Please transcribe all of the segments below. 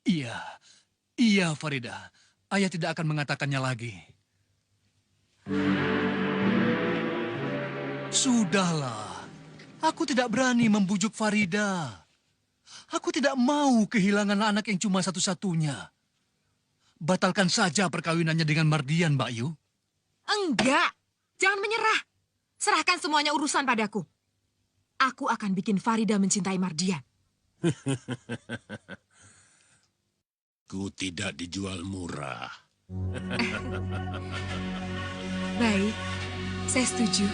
Iya, iya Farida. Ayah tidak akan mengatakannya lagi. Sudahlah, aku tidak berani membujuk Farida. Aku tidak mau kehilangan anak yang cuma satu-satunya. Batalkan saja perkawinannya dengan Mardian, Mbak Yu. Enggak, jangan menyerah. Serahkan semuanya urusan padaku. Aku akan bikin Farida mencintai Mardian. Ku tidak dijual murah. Baik, saya setuju.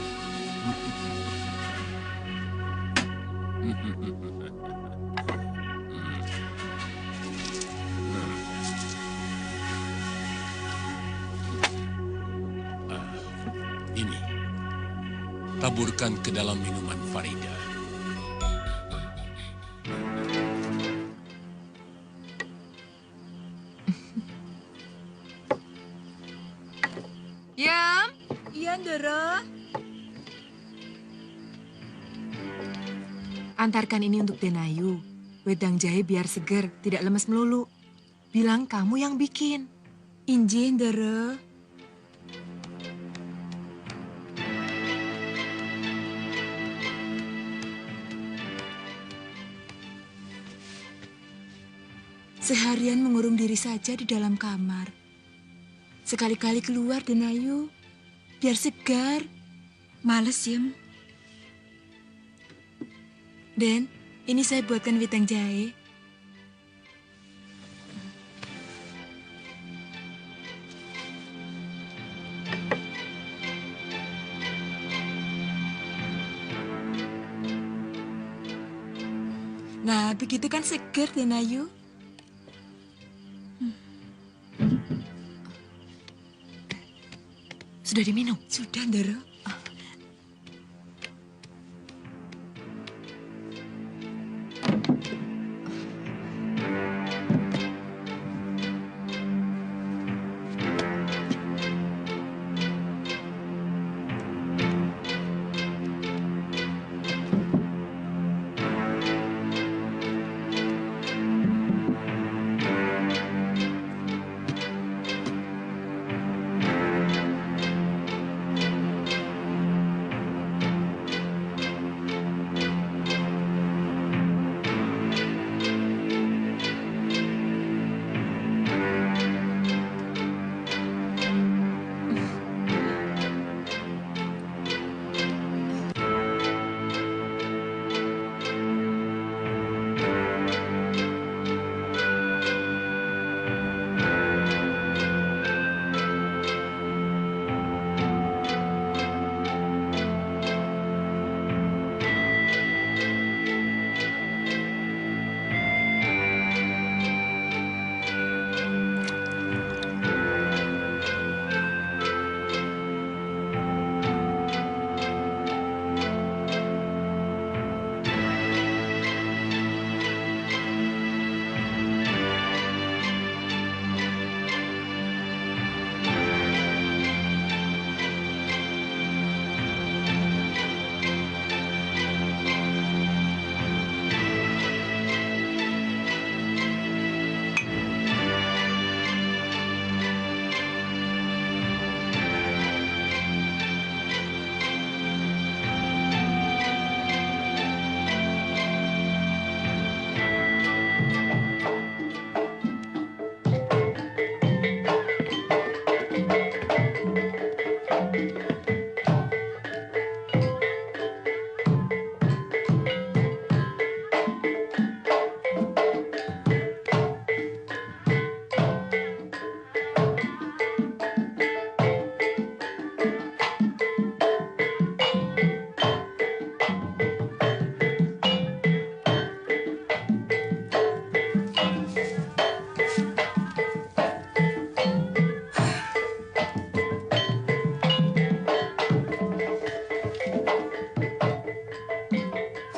Ini, taburkan ke dalam minuman Farida. Yam, iya Ndara. Antarkan ini untuk Denayu. Wedang jahe biar seger, tidak lemes melulu. Bilang kamu yang bikin. Injih Ndara. Seharian mengurung diri saja di dalam kamar. Sekali-kali keluar, Denayu. Biar segar. Males, Yem. Den, ini saya buatkan wedang jahe. Nah, begitu kan segar, Denayu. Sudah diminum? Sudah, Ndara.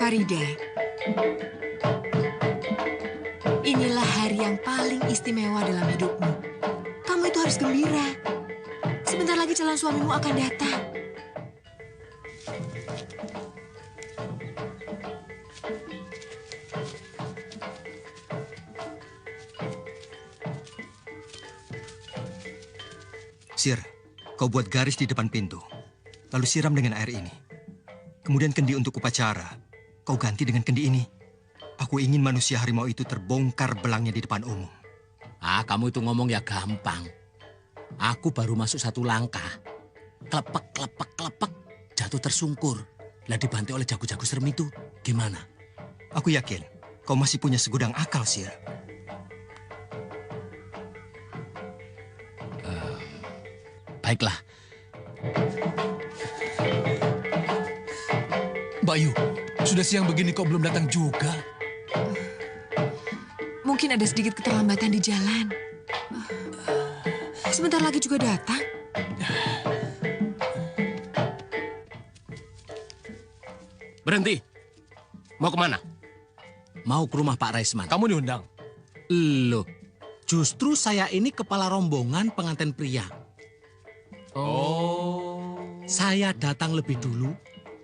Farida, inilah hari yang paling istimewa dalam hidupmu. Kamu itu harus gembira. Sebentar lagi calon suamimu akan datang. Sir, kau buat garis di depan pintu. Lalu siram dengan air ini. Kemudian kendi untuk upacara. Kau ganti dengan kendi ini. Aku ingin manusia harimau itu terbongkar belangnya di depan umum. Kamu itu ngomong ya gampang. Aku baru masuk satu langkah. Klepek, klepek, klepek. Jatuh tersungkur. Lah dibantai oleh jago-jago serem itu. Gimana? Aku yakin kau masih punya segudang akal, Sir. Baiklah. Mbak Yu, sudah siang begini kok belum datang juga? Mungkin ada sedikit keterlambatan di jalan. Sebentar lagi juga datang. Berhenti. Mau kemana? Mau ke rumah Pak Raisman. Kamu diundang. Loh, justru saya ini kepala rombongan pengantin pria. Oh. Saya datang lebih dulu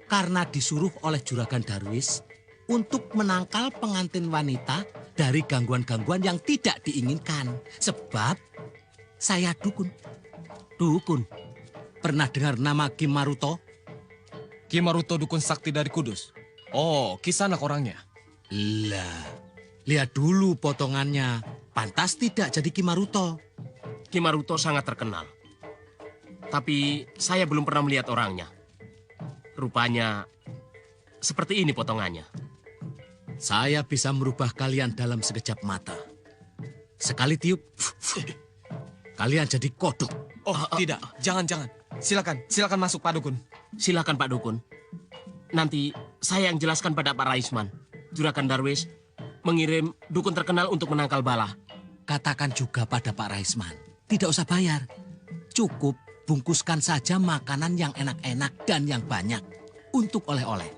karena disuruh oleh Juragan Darwis untuk menangkal pengantin wanita dari gangguan-gangguan yang tidak diinginkan. Sebab saya dukun. Dukun. Pernah dengar nama Ki Maruto? Ki Maruto dukun sakti dari Kudus. Oh, Kisanak orangnya. Lah, lihat dulu potongannya. Pantas tidak jadi Ki Maruto. Ki Maruto sangat terkenal. Tapi saya belum pernah melihat orangnya. Rupanya seperti ini potongannya. Saya bisa merubah kalian dalam sekejap mata. Sekali tiup, kalian jadi kodok. Oh, tidak. Jangan. Silakan masuk Pak Dukun. Silakan Pak Dukun. Nanti saya yang jelaskan pada Pak Raisman. Juragan Darwis mengirim dukun terkenal untuk menangkal bala. Katakan juga pada Pak Raisman, tidak usah bayar. Cukup bungkuskan saja makanan yang enak-enak dan yang banyak untuk oleh-oleh.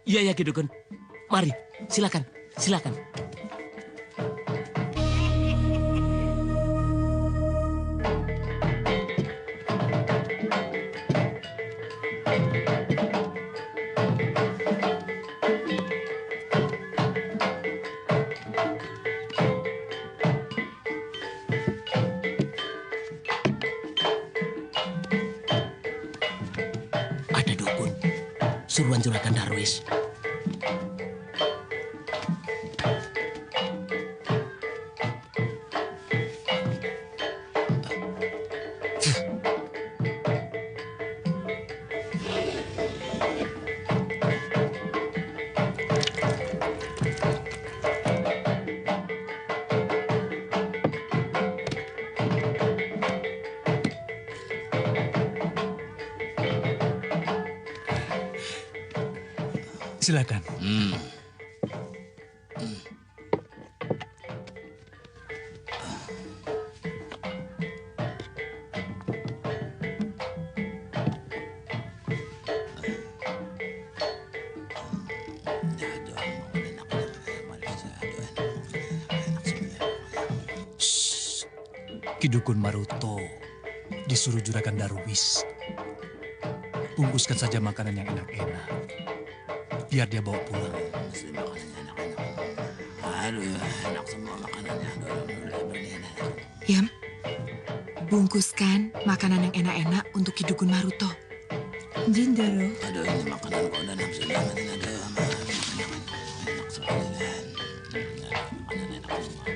Iya ya Ki Dukun. Mari, silakan. Ada dukun. Suruhan Juragan Darwis. Silakan. Ki Dukun Maruto disuruh Juragan Darwis. Bungkuskan saja makanan yang enak-enak. Biar dia bawa pulang. Yam, bungkuskan makanan yang enak-enak untuk Ki Dukun Maruto. Jindaro. Aduh, ini makanan kok udah nafsu banget. Enak sekali. Makanan enak semua.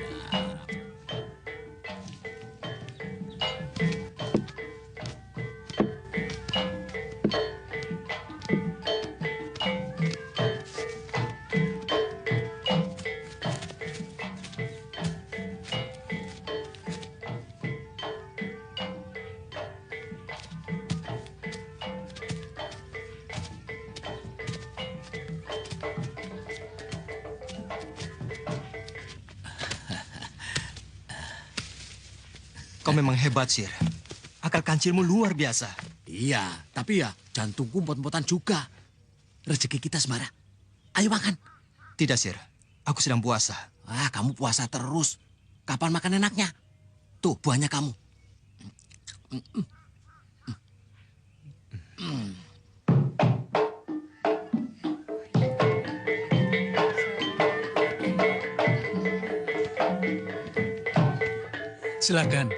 Kau memang hebat, Sir. Akal kancilmu luar biasa. Iya, tapi ya jantungku empot-empotan juga. Rezeki kita semara. Ayo makan. Tidak, Sir. Aku sedang puasa. Kamu puasa terus. Kapan makan enaknya? Tuh, buahnya kamu. Silakan.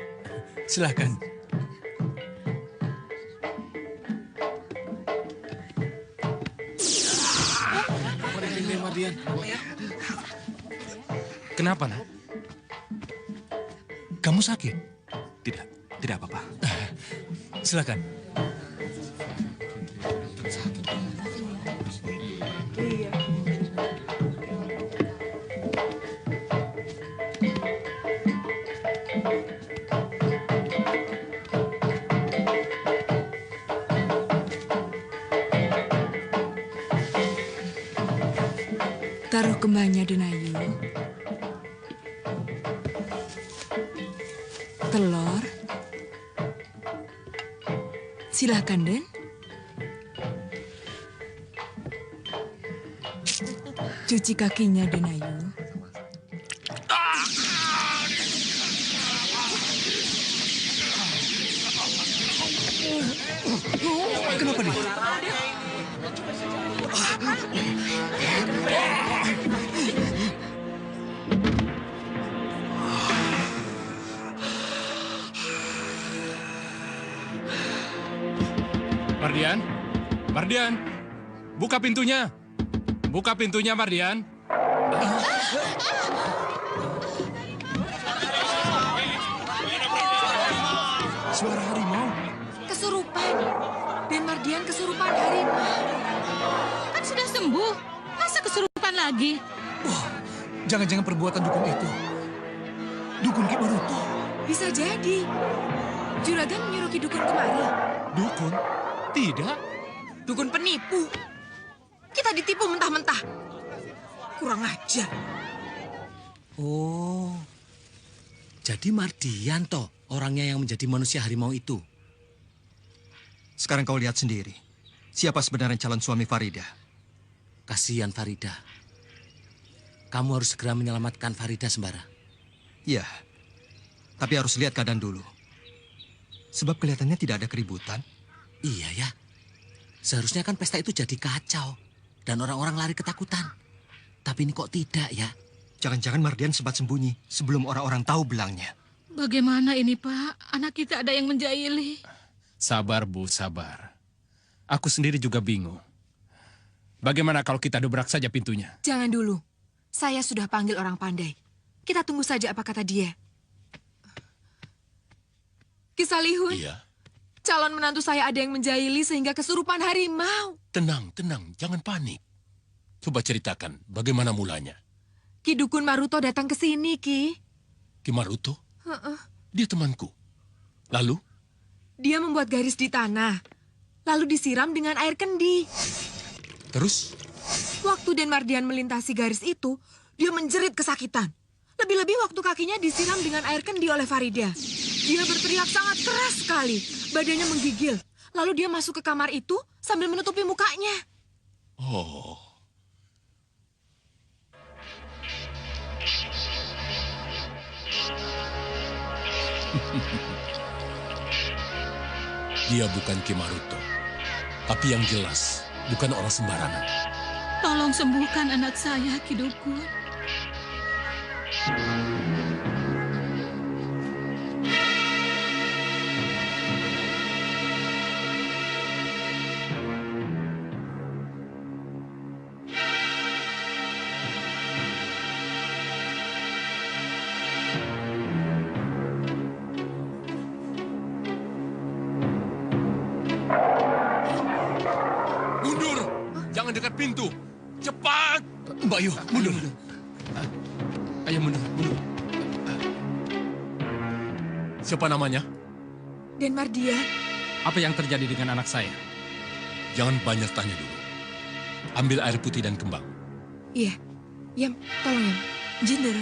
Kenapa, nak? Kamu sakit? Tidak apa-apa. Silakan. Taruh kembangnya, Denayu. Telur. Silahkan, Den. Cuci kakinya, Denayu. Kenapa dia? Mardian? Mardian? Buka pintunya. Buka pintunya, Mardian. Suara harimau. Kesurupan. Den Mardian kesurupan harimau. Kan sudah sembuh. Masa kesurupan lagi? Wah, jangan-jangan perbuatan dukun itu. Dukun Ki Maruto. Bisa jadi. Juragan menyuruh Ki Dukun kemari. Dukun? Tidak. Dukun penipu. Kita ditipu mentah-mentah. Kurang ajar. Oh, jadi Mardian toh orangnya yang menjadi manusia harimau itu. Sekarang kau lihat sendiri. Siapa sebenarnya calon suami Farida? Kasihan Farida. Kamu harus segera menyelamatkan Farida, Sembara. Iya, tapi harus lihat keadaan dulu. Sebab kelihatannya tidak ada keributan. Iya ya. Seharusnya kan pesta itu jadi kacau. Dan orang-orang lari ketakutan. Tapi ini kok tidak ya? Jangan-jangan Mardian sempat sembunyi sebelum orang-orang tahu belangnya. Bagaimana ini, Pak? Anak kita ada yang menjahili. Sabar, Bu, sabar. Aku sendiri juga bingung. Bagaimana kalau kita dobrak saja pintunya? Jangan dulu. Saya sudah panggil orang pandai. Kita tunggu saja apa kata dia. Ki Salihun, Iya. calon menantu saya ada yang menjahili sehingga kesurupan harimau. Tenang, tenang. Jangan panik. Coba ceritakan bagaimana mulanya. Ki Dukun Maruto datang ke sini, Ki. Ki Maruto? Dia temanku. Lalu? Dia membuat garis di tanah. Lalu disiram dengan air kendi. Terus? Waktu Den Mardian melintasi garis itu, dia menjerit kesakitan. Lebih-lebih waktu kakinya disiram dengan air kendi oleh Farida. Dia berteriak sangat keras sekali. Badannya menggigil. Lalu dia masuk ke kamar itu sambil menutupi mukanya. Oh. Dia bukan Ki Maruto. Tapi yang jelas, bukan orang sembarangan. Tolong sembuhkan anak saya, Ki Dukun. Mundur! Jangan dekat pintu! Cepat! Mbak Yu, mundur. Ayo mundur, mundur. Siapa namanya? Den Mardian, Apa yang terjadi dengan anak saya? Jangan banyak tanya dulu. Ambil air putih dan kembang. iya. Yam, tolong Yam. Jinder.